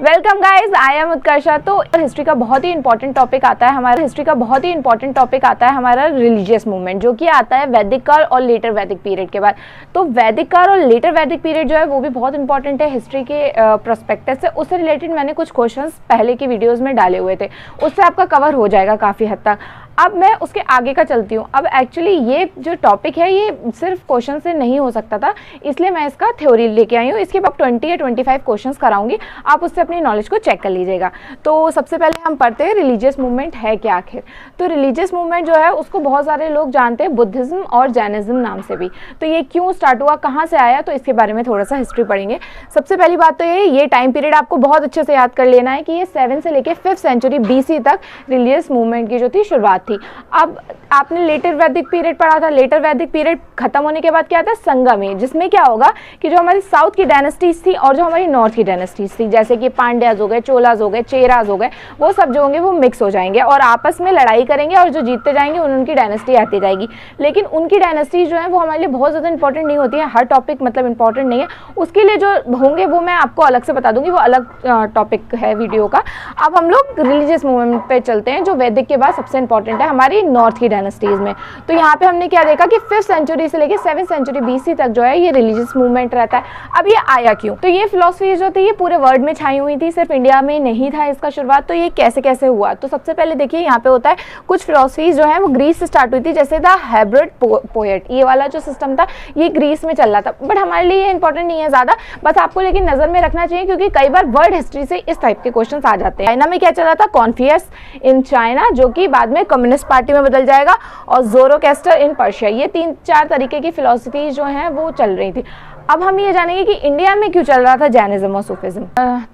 Welcome guys, I am Utkarsha. तो history का बहुत ही इंपॉर्टेंट टॉपिक आता है हमारा रिलीजियस मूवमेंट, जो कि आता है वैदिक काल और लेटर वैदिक पीरियड के बाद। तो वैदिक काल और लेटर वैदिक पीरियड जो है वो भी बहुत इंपॉर्टेंट है हिस्ट्री के पर्सपेक्टिव से। उससे रिलेटेड मैंने कुछ क्वेश्चंस पहले की वीडियोस में डाले हुए थे, उससे आपका कवर हो जाएगा काफ़ी हद तक। अब मैं उसके आगे का चलती हूँ। अब एक्चुअली ये जो टॉपिक है ये सिर्फ क्वेश्चन से नहीं हो सकता था, इसलिए मैं इसका थ्योरी लेके आई हूँ। इसके बाद 20 या 25 क्वेश्चंस कराऊंगी, आप उससे अपनी नॉलेज को चेक कर लीजिएगा। तो सबसे पहले हम पढ़ते हैं रिलीजियस मूवमेंट है क्या आखिर। तो रिलीजियस मूवमेंट जो है उसको बहुत सारे लोग जानते हैं बुद्धिज्म और जैनिज्म नाम से भी। तो ये क्यों स्टार्ट हुआ, कहाँ से आया, तो इसके बारे में थोड़ा सा हिस्ट्री पढ़ेंगे। सबसे पहली बात तो ये टाइम पीरियड आपको बहुत अच्छे से याद कर लेना है कि ये 7 से लेकर 5th सेंचुरी BC तक रिलीजियस मूवमेंट की जो थी शुरुआत थी। अब आपने लेटर वैदिक पीरियड पढ़ा था। लेटर वैदिक पीरियड खत्म होने के बाद क्या था, संगम, जिसमें क्या होगा कि जो हमारी साउथ की डायनेस्टीज थी और जो हमारी नॉर्थ की डायनेस्टीज थी, जैसे कि पांड्याज हो गए, चोलाज हो गए, चेराज हो गए, वो सब जो होंगे वो मिक्स हो जाएंगे और आपस में लड़ाई करेंगे और जो जीतते जाएंगे उनकी डायनेस्टी आती जाएगी। लेकिन उनकी डायनेस्टीज जो है वो हमारे लिए बहुत ज़्यादा इंपॉर्टेंट नहीं होती है। हर टॉपिक मतलब इंपॉर्टेंट नहीं है, उसके लिए जो होंगे वो मैं आपको अलग से बता दूंगी, वो अलग टॉपिक है वीडियो का। अब हम लोग रिलीजियस मूवमेंट पे चलते हैं, जो वैदिक के बाद सबसे इंपॉर्टेंट है हमारी नॉर्थ की डायनेस्टीज में। तो यहाँ पे हमने क्या देखा कि 5th सेंचुरी से लेकर 7th सेंचुरी BC तक जो है ये रिलीजियस मूवमेंट रहता है। अब ये आया क्यों, तो ये फिलॉसफी जो थी ये पूरे वर्ल्ड में छाई हुई थी, सिर्फ इंडिया में नहीं था इसका शुरुआत। तो ये कैसे कैसे हुआ, तो सबसे पहले देखिए यहाँ पे होता है कुछ फिलॉसफीज जो है वो ग्रीस से स्टार्ट हुई थी, जैसे था हेब्रेड पोएट। ये वाला जो सिस्टम था ये ग्रीस में चल रहा था, बट हमारे लिए ये इंपॉर्टेंट नहीं है ज्यादा, बस आपको लेकिन नजर में रखना चाहिए क्योंकि कई बार वर्ल्ड हिस्ट्री से इस टाइप के क्वेश्चन आ जाते हैं। चाइना में क्या चल रहा था, कॉन्फ्यूशियस इन चाइना, जो कि बाद में कम्युनिस्ट पार्टी में बदल जाएगा, और ज़ोरोस्ट्र इन पर्शिया। ये 3-4 तरीके की फिलॉसफी जो हैं वो चल रही थी। अब हम ये जानेंगे कि इंडिया में क्यों चल रहा था जैनिज्म और सूफिज्म।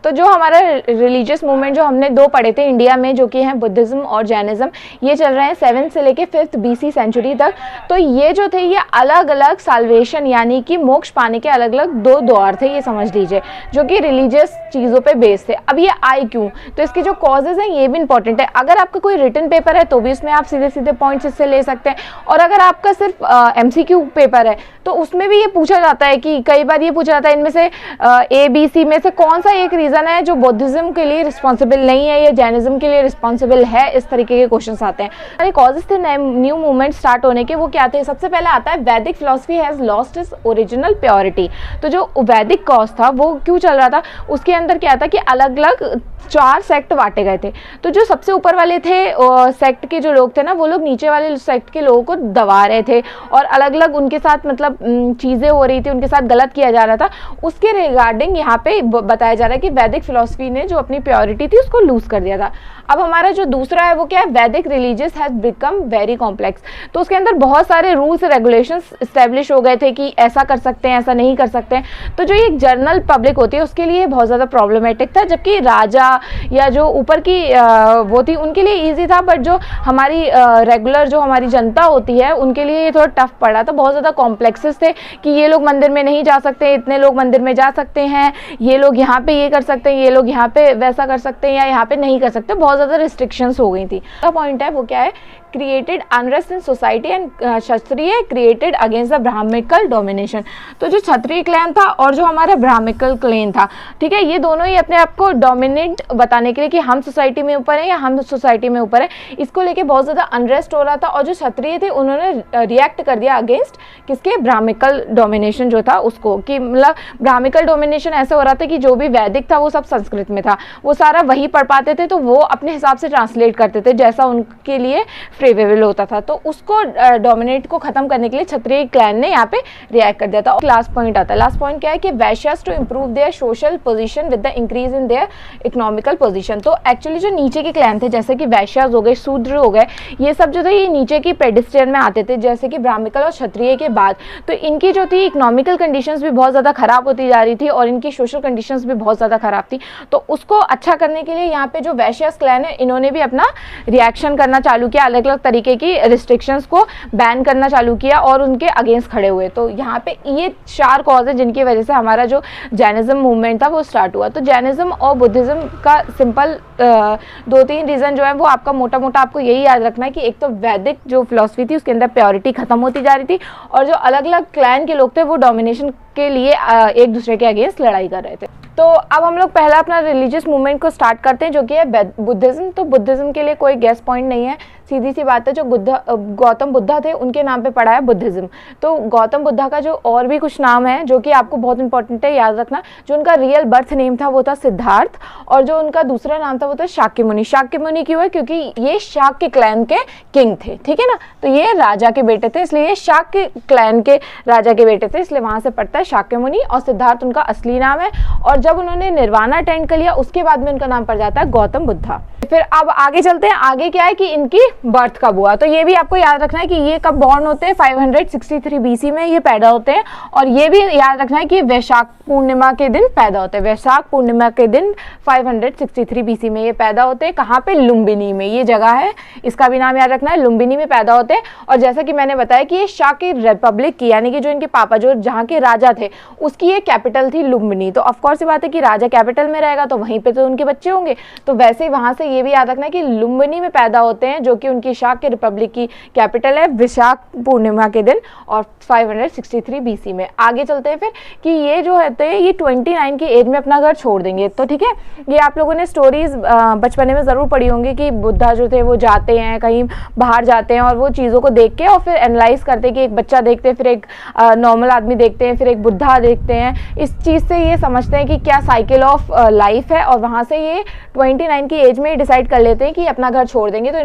तो जो हमारा रिलीजियस मूवमेंट जो हमने 2 पढ़े थे इंडिया में, जो कि हैं बुद्धिज्म और जैनिज्म, ये चल रहे हैं 7 से लेके 5th BC सेंचुरी तक। तो ये जो थे ये अलग अलग साल्वेशन यानी कि मोक्ष पाने के अलग अलग 2 दौर थे, ये समझ लीजिए, जो कि रिलीजियस चीज़ों पे बेस थे। अब ये आए क्यों, तो इसके जो कॉजेज हैं ये भी इंपॉर्टेंट है। अगर आपका कोई रिटन पेपर है तो भी उसमें आप सीधे सीधे पॉइंट्स इससे ले सकते हैं, और अगर आपका सिर्फ MCQ पेपर है तो उसमें भी ये पूछा जाता है कि कई बार ये पूछा जाता है इनमें से ABC में से कौन सा एक रीजन है जो बुद्धिज्म के लिए रिस्पॉन्सिबल नहीं है या जैनिज्म के लिए रिस्पॉन्सिबल है। इस तरीके के क्वेश्चंस आते हैं। अरे कॉजेस थे न्यू मूवमेंट स्टार्ट होने के, वो क्या थे। सबसे पहले आता है वैदिक philosophy has lost its original purity. तो जो वैदिक कॉज था वो क्यों चल रहा था, उसके अंदर क्या था कि अलग अलग 4 सेक्ट बांटे गए थे। तो जो सबसे ऊपर वाले थे सेक्ट के जो लोग थे ना, वो लोग नीचे वाले सेक्ट के लोगों को दबा रहे थे और अलग अलग उनके साथ मतलब चीज़ें हो रही थी, उनके साथ गलत किया जा रहा था। उसके रिगार्डिंग यहाँ पे बताया जा रहा है कि वैदिक फिलॉसफी ने जो अपनी प्योरिटी थी उसको लूज कर दिया था। अब हमारा जो दूसरा है वो क्या है, वैदिक religious has become very complex. तो उसके अंदर बहुत सारे रूल्स रेगुलेशंस इस्टेब्लिश हो गए थे कि ऐसा कर सकते हैं, ऐसा नहीं कर सकते हैं। तो जो एक जनरल पब्लिक होती है उसके लिए बहुत ज़्यादा प्रॉब्लमेटिक था, जबकि राजा या जो ऊपर की वो थी उनके लिए ईजी था, बट जो हमारी रेगुलर जो हमारी जनता होती है उनके लिए ये थोड़ा टफ पड़ा था। बहुत ज़्यादा कॉम्प्लेक्सेस थे कि ये लोग मंदिर में नहीं जा सकते, इतने लोग मंदिर में जा सकते हैं, ये लोग यहाँ पे ये कर सकते हैं, ये लोग यहाँ पे वैसा कर सकते हैं या यहाँ पे नहीं कर सकते। बहुत ज़्यादा रिस्ट्रिक्शंस हो गई थी। पॉइंट है वो क्या है, created unrest in society and Kshatriya created against the brahmical domination. तो जो क्षत्रिय क्लैन था और जो हमारा ब्राह्मिकल क्लैन था, ठीक है, ये दोनों ही अपने आप को डोमिनेट बताने के लिए कि हम सोसाइटी में ऊपर है या हम सोसाइटी में ऊपर है, इसको लेके बहुत ज़्यादा अनरेस्ट हो रहा था। और जो क्षत्रिय थे उन्होंने रिएक्ट कर दिया अगेंस्ट किसके, ब्राह्मिकल डोमिनेशन जो था उसको, कि मतलब ब्राह्मिकल डोमिनेशन ऐसे हो रहा था कि जो भी वैदिक था वो सब संस्कृत में था, वो सारा वही पढ़ पाते थे, तो वो अपने हिसाब से ट्रांसलेट करते थे जैसा उनके लिए फेवरेबल होता था। तो उसको डोमिनेट को खत्म करने के लिए क्षत्रिय क्लैन ने यहाँ पे रिएक्ट कर दिया था। लास्ट पॉइंट आता है, लास्ट पॉइंट क्या है कि Vaishyas to improve their social position with the increase in their economical position. तो एक्चुअली जो नीचे के क्लैन थे जैसे कि वैश्यास हो गए, शूद्र हो गए, ये सब जो थे ये नीचे की पेडिस्ट्रियन में आते थे, जैसे कि ब्राह्मिकल और क्षत्रिय के बाद। तो इनकी जो थी इकोनॉमिकल कंडीशंस भी बहुत ज़्यादा खराब होती जा रही थी और इनकी सोशल कंडीशंस भी बहुत ज़्यादा खराब थी। तो उसको अच्छा करने के लिए यहाँ पे जो वैश्यास क्लैन है इन्होंने भी अपना रिएक्शन करना चालू किया, अलग अलग तरीके की रिस्ट्रिक्शंस को बैन करना चालू किया और उनके अगेंस्ट खड़े हुए। तो यहाँ पे ये 4 कॉज है जिनकी वजह से हमारा जो जैनिज्म मूवमेंट था वो स्टार्ट हुआ। तो जैनिज्म और बुद्धिज्म का सिंपल 2-3 रीजन जो है वो आपका मोटा मोटा आपको यही याद रखना है कि एक तो वैदिक जो फिलॉसफी थी उसके अंदर प्योरिटी खत्म होती जा रही थी और जो अलग अलग क्लैन के लोग थे वो डोमिनेशन के लिए एक दूसरे के अगेंस्ट लड़ाई कर रहे थे। तो अब हम लोग पहला अपना रिलीजियस मूवमेंट को स्टार्ट करते हैं, जो कि है बुद्धिज्म। तो बुद्धिज्म के लिए कोई गेस पॉइंट नहीं है, सीधी सी बात है, जो गौतम बुद्धा थे उनके नाम पे पड़ा है बुद्धिज्म। तो गौतम बुद्धा का जो और भी कुछ नाम है जो कि आपको बहुत इंपॉर्टेंट है याद रखना, जो उनका रियल बर्थ नेम था वो था सिद्धार्थ, और जो उनका दूसरा नाम था वो था शाक्यमुनि। शाक्यमुनि क्यों है? क्योंकि ये शाक्य क्लैन के किंग थे, ठीक है ना, तो ये राजा के बेटे थे, इसलिए ये शाक्य क्लैन के राजा के बेटे थे, इसलिए वहां से पड़ता है शाक्यमुनि, और सिद्धार्थ उनका असली नाम है। और जब उन्होंने निर्वाणा अटेंड कर लिया उसके बाद में उनका नाम पड़ जाता है गौतम बुद्धा। फिर अब आगे चलते हैं, आगे क्या है कि इनकी बर्थ कब हुआ, तो ये भी आपको याद रखना है कि ये कब बॉर्न होते हैं, 563 BC में ये पैदा होते हैं। और ये भी याद रखना है कि वैशाख पूर्णिमा के दिन पैदा होते हैं, वैशाख पूर्णिमा के दिन 563 BC में ये पैदा होते हैं। कहाँ पे? लुम्बिनी में, ये जगह है, इसका भी नाम याद रखना है, लुम्बिनी में पैदा होते हैं। और जैसा कि मैंने बताया कि ये शाक्य रिपब्लिक की, यानी कि जो इनके पापा जो जहाँ के राजा थे उसकी ये कैपिटल थी लुम्बिनी। तो ऑफकोर्स ये बात है कि राजा कैपिटल में रहेगा तो वहीं पे तो उनके बच्चे होंगे, तो वैसे ही वहां से ये भी याद रखना है कि लुम्बिनी में पैदा होते हैं, जो कि उनकी शाक्य रिपब्लिक की कैपिटल है, विशाख पूर्णिमा के दिन, और 563 BC में। आगे चलते हैं फिर कि ये जो होते हैं ये 29 की एज में अपना घर छोड़ देंगे। तो ठीक है, ये आप लोगों ने स्टोरीज बचपन में जरूर पढ़ी होंगी कि बुद्धा जो थे वो जाते हैं कहीं बाहर जाते हैं और वो चीज़ों को देख के और फिर एनालाइज करते हैं कि एक बच्चा देखते हैं, फिर एक नॉर्मल आदमी देखते हैं, फिर एक बुद्धा देखते हैं। इस चीज़ से ये समझते हैं कि क्या साइकिल ऑफ लाइफ है, और वहाँ से ये 29 की एज में डिसाइड कर लेते हैं कि अपना घर छोड़ देंगे। तो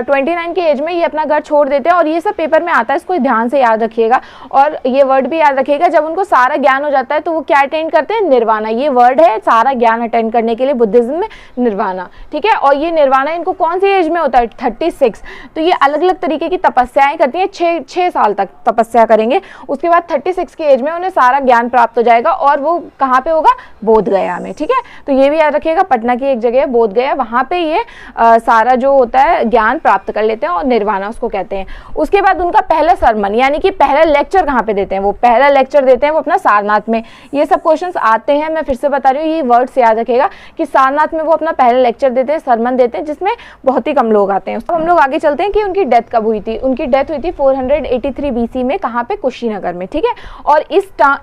29 की एज में ये अपना घर छोड़ देते हैं, और ये सब पेपर में आता है, इसको ध्यान से याद रखिएगा और ये वर्ड भी याद रखिएगा। जब उनको सारा ज्ञान हो जाता है तो वो क्या अटेंड करते हैं? निर्वाणा। ये वर्ड है सारा ज्ञान अटेंड करने के लिए बुद्धिज्म में, निर्वाणा, ठीक है। और ये निर्वाणा इनको कौन सी एज में होता है? 36। तो ये अलग अलग तरीके की तपस्याएं करती हैं, 6 साल तक तपस्या करेंगे, उसके बाद 36 की एज में उन्हें सारा ज्ञान प्राप्त हो जाएगा, और वो कहाँ पे होगा? बोध गया में, ठीक है। तो ये भी याद रखिएगा, पटना की एक जगह है बोध गया, वहां पे ये सारा जो होता है ज्ञान प्राप्त कर लेते हैं, और निर्वाणा उसको कहते हैं। उसके बाद उनका पहला सरमन यानी कि पहला लेक्चर कहाँ पे देते हैं? वो पहला लेक्चर देते हैं वो अपना सारनाथ में। ये सब क्वेश्चंस आते हैं, मैं फिर से बता रही हूँ, ये वर्ड्स याद रखिएगा कि सारनाथ में वो अपना पहला लेक्चर देते हैं, सरमन देते हैं, जिसमें बहुत ही कम लोग आते हैं। हम लोग आगे चलते हैं कि उनकी डेथ कब हुई थी। उनकी डेथ हुई थी 483 BC में, कहाँ पे? कुशीनगर में, ठीक है। और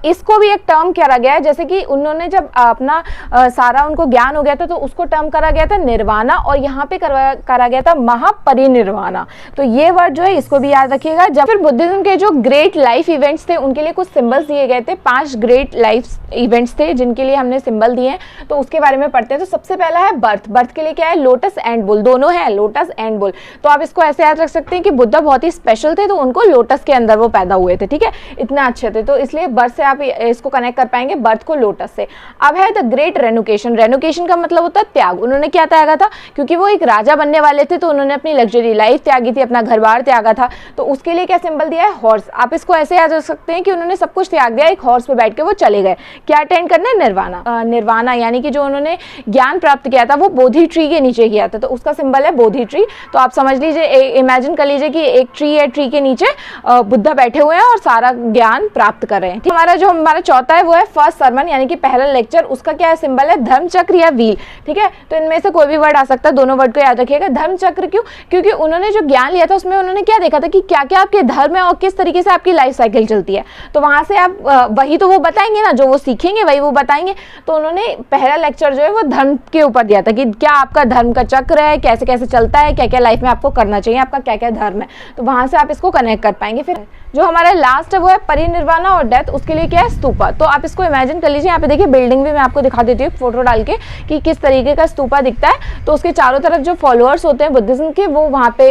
इसको भी एक टर्म करा गया है, जैसे कि उन्होंने जब अपना सारा उनको ज्ञान हो गया था तो उसको टर्म करा गया था निर्वाणा, और यहाँ पे करा गया था महापरिनिर्वाणा। तो ये वर्ड जो है इसको भी याद रखिएगा। जब फिर बुद्धिज्म के जो ग्रेट लाइफ इवेंट्स थे उनके लिए कुछ सिंबल्स दिए गए थे, 5 ग्रेट लाइफ इवेंट्स थे जिनके लिए हमने सिंबल दिए हैं, तो उसके बारे में पढ़ते हैं। तो सबसे पहला है बर्थ। बर्थ के लिए क्या है? लोटस एंड बुल, दोनों है, लोटस एंड बुल। तो आप इसको ऐसे याद रख सकते हैं कि बुद्धा बहुत ही स्पेशल थे, तो उनको लोटस के अंदर वो पैदा हुए थे, ठीक है, इतने अच्छे थे, तो इसलिए बर्थ से आप इसको कनेक्ट कर पाएंगे, बर्थ को लोटस से। अब है द ग्रेट रेनुकेशन। रेनुकेशन का मतलब होता है त्याग। उन्होंने क्या त्यागा था? क्योंकि वो एक राजा बनने वाले थे तो उन्होंने अपनी लग्जरी लाइफ त्यागी थी, अपना घर बार त्यागा था, तो उसके लिए क्या सिंबल दिया है? हॉर्स। आप इसको ऐसे याद रख सकते हैं कि उन्होंने सब कुछ त्याग दिया, एक हॉर्स पे बैठ के वो चले गए, क्या अटेंड करने? निर्वाणा। निर्वाणा यानी कि जो उन्होंने ज्ञान प्राप्त किया था वो बोधि ट्री के नीचे किया था, तो उसका सिंबल है बोधि ट्री। तो आप समझ लीजिए, इमेजिन कर लीजिए कि एक ट्री है, ट्री के नीचे बुद्धा बैठे हुए हैं और सारा ज्ञान प्राप्त कर रहे हैं। हमारा चौथा है वो है फर्स्ट सरमन यानी कि पहला लेक्चर। उसका क्या है? सिंबल है धर्म चक्र या व्हील, ठीक है। तो इनमें से कोई भी वर्ड आ सकता है, दोनों वर्ड को याद रखिएगा। धर्म चक्र क्यों? क्योंकि उन्होंने जो ज्ञान लिया था उसमें उन्होंने क्या देखा था कि क्या क्या आपके धर्म है और किस तरीके से आपकी लाइफ साइकिल चलती है, तो वहां से आप वही तो वो बताएंगे ना, जो वो सीखेंगे वही वो बताएंगे। तो उन्होंने पहला लेक्चर जो है वो धर्म के ऊपर दिया था कि क्या आपका धर्म का चक्र है, कैसे कैसे चलता है, क्या क्या लाइफ में आपको करना चाहिए, आपका क्या क्या धर्म है, तो वहां से आप इसको कनेक्ट कर पाएंगे। फिर जो हमारा लास्ट है वो है परिनिर्वाणा और डेथ। उसके लिए क्या है? स्तूपा। तो आप इसको इमेजिन कर लीजिए, यहाँ पे देखिए बिल्डिंग भी मैं आपको दिखा देती हूँ फोटो डाल के कि किस तरीके का स्तूपा दिखता है। तो उसके चारों तरफ जो फॉलोअर्स होते हैं बुद्धिज्म के वो वहाँ पे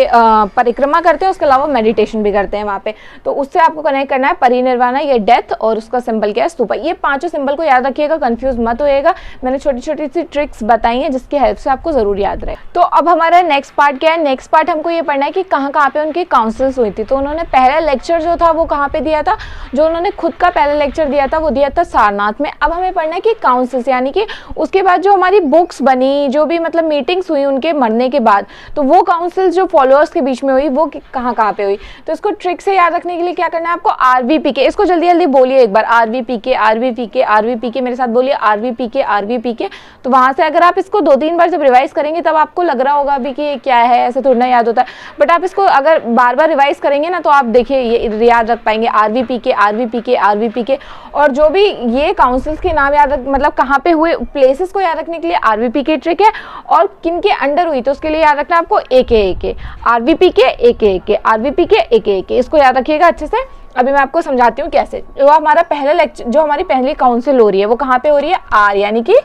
परिक्रमा करते हैं, उसके अलावा मेडिटेशन भी करते हैं वहाँ पे। तो उससे आपको कनेक्ट करना है परिनिर्वाणा, ये डेथ, और उसका सिंबल क्या है? स्तूपा। ये पांचों सिंबल को याद रखिएगा, कंफ्यूज मत होइएगा। मैंने छोटी छोटी सी ट्रिक्स बताई हैं जिसकी हेल्प से आपको जरूर याद रहे। तो अब हमारा नेक्स्ट पार्ट क्या है? नेक्स्ट पार्ट हमको ये पढ़ना है कि कहाँ कहाँ पे उनकी काउंसिल्स हुई थी। तो उन्होंने पहला लेक्चर जो था वो कहाँ पे दिया था? जो उन्होंने खुद का पहला लेक्चर दिया था वो दिया था सारनाथ में। अब हमें पढ़ना है कि काउंसिल्स यानी कि उसके बाद जो हमारी बुक्स बनी, जो भी मतलब मीटिंग्स हुई उनके मरने के बाद, तो वो काउंसिल्स जो फॉलोअर्स के बीच में हुई वो कहाँ कहाँ पे हुई। तो इसको ट्रिक से याद रखने के लिए क्या करना है आपको? RVPK। इसको जल्दी जल्दी बोलिए एक बार, RVPK RVPK RVPK, मेरे साथ बोलिए RVPK RVPK। तो वहां से अगर आप इसको 2-3 बार जब रिवाइज करेंगे तब आपको लग रहा होगा अभी कि क्या है, ऐसे थोड़ा ना याद होता है, बट आप इसको अगर बार बार रिवाइज करेंगे ना तो आप देखिए ये याद रख पाएंगे, आरवीपीके, आरवीपीके, आरवीपीके, और जो भी ये काउंसिल्स के नाम याद रख, मतलब कहाँ पे हुए प्लेसेस को याद रखने के लिए आरवीपीके ट्रिक है, और किन के अंडर हुई तो उसके लिए याद रखना आपको एके, आरवीपीके एके, आरवीपीके एके, इसको याद रखिएगा अच्छे से। अभी मैं आपको समझाती हूँ कैसे। जो हमारा पहला लेक्चर, जो हमारी पहली काउंसिल हो रही है वो कहाँ पे हो रही है, आर यानी कि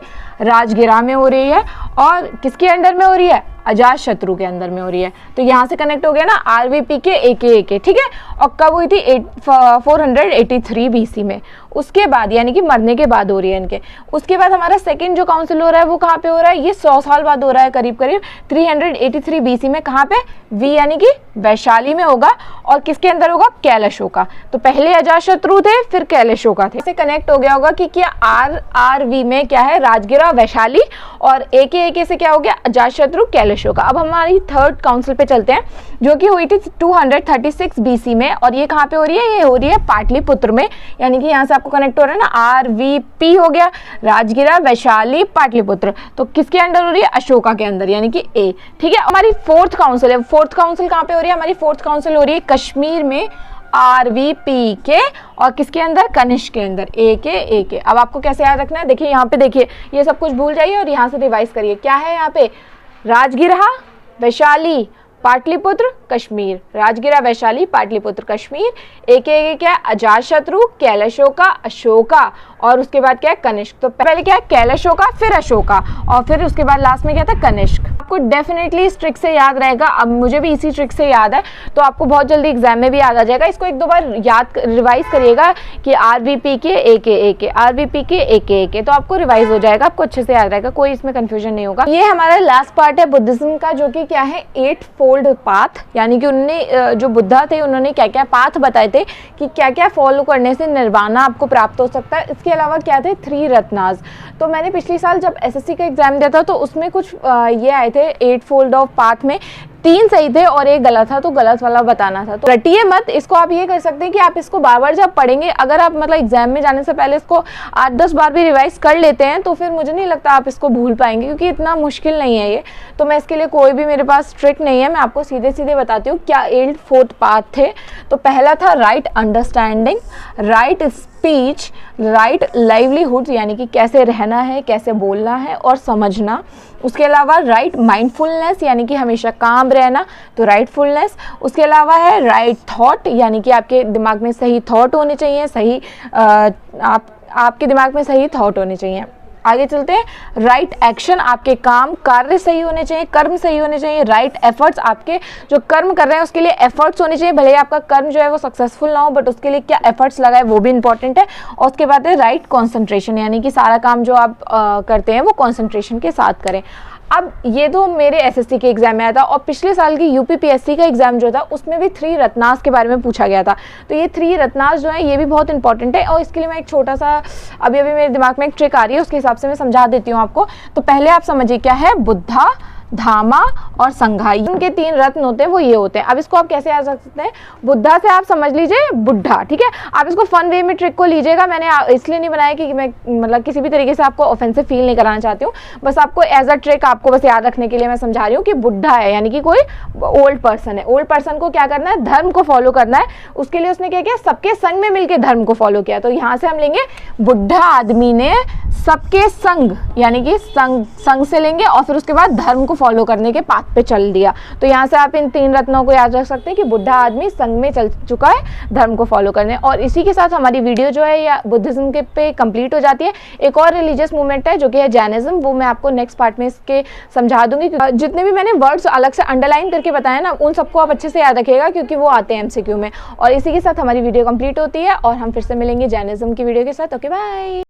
राजगिरा में हो रही है, और किसके अंडर में हो रही है, अजात शत्रु के अंदर में हो रही है। तो यहाँ से कनेक्ट हो गया ना आरवीपीके एके, ठीक है। और कब हुई थी 483 BC में, उसके बाद यानी कि मरने के बाद हो रही है इनके। उसके बाद हमारा सेकंड जो काउंसिल हो रहा है वो कहाँ पे हो रहा है, ये 100 साल बाद हो रहा है, करीब करीब 383 BC में। कहाँ पे, वी यानी कि वैशाली में होगा, और किसके अंदर होगा, कैलाशोका। तो पहले अजातशत्रु थे, फिर कैलाशोका थे। इससे कनेक्ट हो गया होगा कि क्या आर-वी में क्या है, राजगिरा वैशाली, और एके से क्या हो गया, अजातशत्रु कैलाशोका। अब हमारी थर्ड काउंसिल पे चलते हैं, जो कि हुई थी 236 BC में, और ये कहाँ पे हो रही है, ये हो रही है पाटलिपुत्र में। यानी कि यहाँ से आपको कनेक्ट हो रहा है ना, आरवीपी हो गया, राजगिरा वैशाली पाटलिपुत्र। तो किसके अंडर हो रही है, अशोका के अंदर, यानी कि ए, ठीक है। हमारी फोर्थ काउंसिल है, फोर्थ काउंसिल कहाँ पे हो रही है, हमारी फोर्थ काउंसिल हो रही है कश्मीर में, आरवीपी के, और किसके अंदर, कनिष्क के अंदर, एके। अब आपको कैसे याद रखना है, देखिए यहाँ पे, देखिए ये सब कुछ भूल जाइए और यहाँ से रिवाइज करिए। क्या है यहाँ पे, राजगिरा वैशाली पाटलिपुत्र कश्मीर, राजगिरा वैशाली पाटलिपुत्र कश्मीर, एके क्या है, अजातशत्रु कैलाशोका अशोका, और उसके बाद क्या है, कनिष्क। तो पहले क्या है, कैलाशोका, फिर अशोका, और फिर उसके बाद लास्ट में क्या था, कनिष्क। आपको डेफिनेटली इस ट्रिक से याद रहेगा। अब मुझे भी इसी ट्रिक से याद है, तो आपको बहुत जल्दी एग्जाम में भी याद आ जाएगा। इसको एक दो बार याद रिवाइज करिएगा कि आरवीपीके एके, आरवीपीके एके, तो आपको रिवाइज हो जाएगा, आपको अच्छे से याद रहेगा, कोई इसमें कंफ्यूजन नहीं होगा। ये हमारा लास्ट पार्ट है बुद्धिज्म का, जो कि क्या है, 8 फोल्ड पाथ, यानी कि उन्होंने जो बुद्धा थे उन्होंने क्या क्या पाथ बताए थे कि क्या क्या फॉलो करने से निर्वाणा आपको प्राप्त हो सकता है। इसके अलावा क्या थे, 3 रत्नास। तो मैंने पिछले साल जब एसएससी का एग्जाम दिया था तो उसमें कुछ ये आए थे 8 फोल्ड ऑफ पाथ में, 3 सही थे और 1 गलत था, तो गलत वाला बताना था। तो रटिए मत इसको। आप ये कर सकते हैं कि आप इसको बार बार जब पढ़ेंगे, अगर आप मतलब एग्जाम में जाने से पहले इसको 8-10 बार भी रिवाइज कर लेते हैं तो फिर मुझे नहीं लगता आप इसको भूल पाएंगे, क्योंकि इतना मुश्किल नहीं है ये। तो मैं इसके लिए कोई भी मेरे पास ट्रिक नहीं है, मैं आपको सीधे सीधे बताती हूँ क्या 8 फोर्थ पाथ थे। तो पहला था right understanding, right speech, right livelihood, यानी कि कैसे रहना है, कैसे बोलना है और समझना। उसके अलावा राइट माइंडफुलनेस, यानी कि हमेशा काम रहना, तो राइटफुलनेस। उसके अलावा है राइट थॉट, यानी कि आपके दिमाग में सही थॉट होने चाहिए, सही आपके दिमाग में सही थॉट होने चाहिए। आगे चलते हैं, राइट एक्शन, आपके काम कार्य सही होने चाहिए, कर्म सही होने चाहिए। राइट एफर्ट्स, आपके जो कर्म कर रहे हैं उसके लिए एफर्ट्स होने चाहिए, भले ही आपका कर्म जो है वो सक्सेसफुल ना हो, बट उसके लिए क्या एफर्ट्स लगाए वो भी इंपॉर्टेंट है। और उसके बाद है राइट कॉन्सेंट्रेशन, यानी कि सारा काम जो आप करते हैं वो कॉन्सेंट्रेशन के साथ करें। अब ये तो मेरे एसएससी के एग्जाम में आया था, और पिछले साल की यूपीपीएससी का एग्जाम जो था उसमें भी 3 रत्नास के बारे में पूछा गया था। तो ये 3 रत्नास जो है ये भी बहुत इंपॉर्टेंट है, और इसके लिए मैं एक छोटा सा अभी मेरे दिमाग में एक ट्रिक आ रही है, उसके हिसाब से मैं समझा देती हूँ आपको। तो पहले आप समझिए क्या है, बुद्धा, धामा और संघा, इनके 3 रत्न होते हैं, वो ये होते हैं। अब इसको आप कैसे याद रख सकते हैं, बुद्धा से आप समझ लीजिए बुढ़ा, ठीक है। आप इसको फन वे में ट्रिक को लीजिएगा, मैंने इसलिए नहीं बनाया कि मैं मतलब किसी भी तरीके से आपको ऑफेंसिव फील नहीं कराना चाहती हूँ, बस आपको एज अ ट्रिक आपको बस याद रखने के लिए मैं समझा रही हूँ कि बुढ़ा है यानी कि कोई ओल्ड पर्सन है। ओल्ड पर्सन को क्या करना है, धर्म को फॉलो करना है। उसके लिए उसने क्या किया, सबके संग में मिलकर धर्म को फॉलो किया। तो यहाँ से हम लेंगे बुढ़ा आदमी ने सबके संग, यानी कि संग से लेंगे, और फिर उसके बाद धर्म को फॉलो करने के पाथ पे चल दिया। तो यहाँ से आप इन 3 रत्नों को याद रख सकते हैं कि बुढ़ा आदमी संग में चल चुका है धर्म को फॉलो करने। और इसी के साथ हमारी वीडियो जो है या बुद्धिज्म के पे कंप्लीट हो जाती है। एक और रिलीजियस मूवमेंट है जो कि है जैनिज्म, वो मैं आपको नेक्स्ट पार्ट में इसके समझा दूंगी। जितने भी मैंने वर्ड्स अलग से अंडरलाइन करके बताया ना, उन सबको आप अच्छे से याद रखिएगा, क्योंकि वो आते हैं एमसीक्यू में। और इसी के साथ हमारी वीडियो कंप्लीट होती है, और हम फिर से मिलेंगे जैनिज्म की वीडियो के साथ। Okay bye.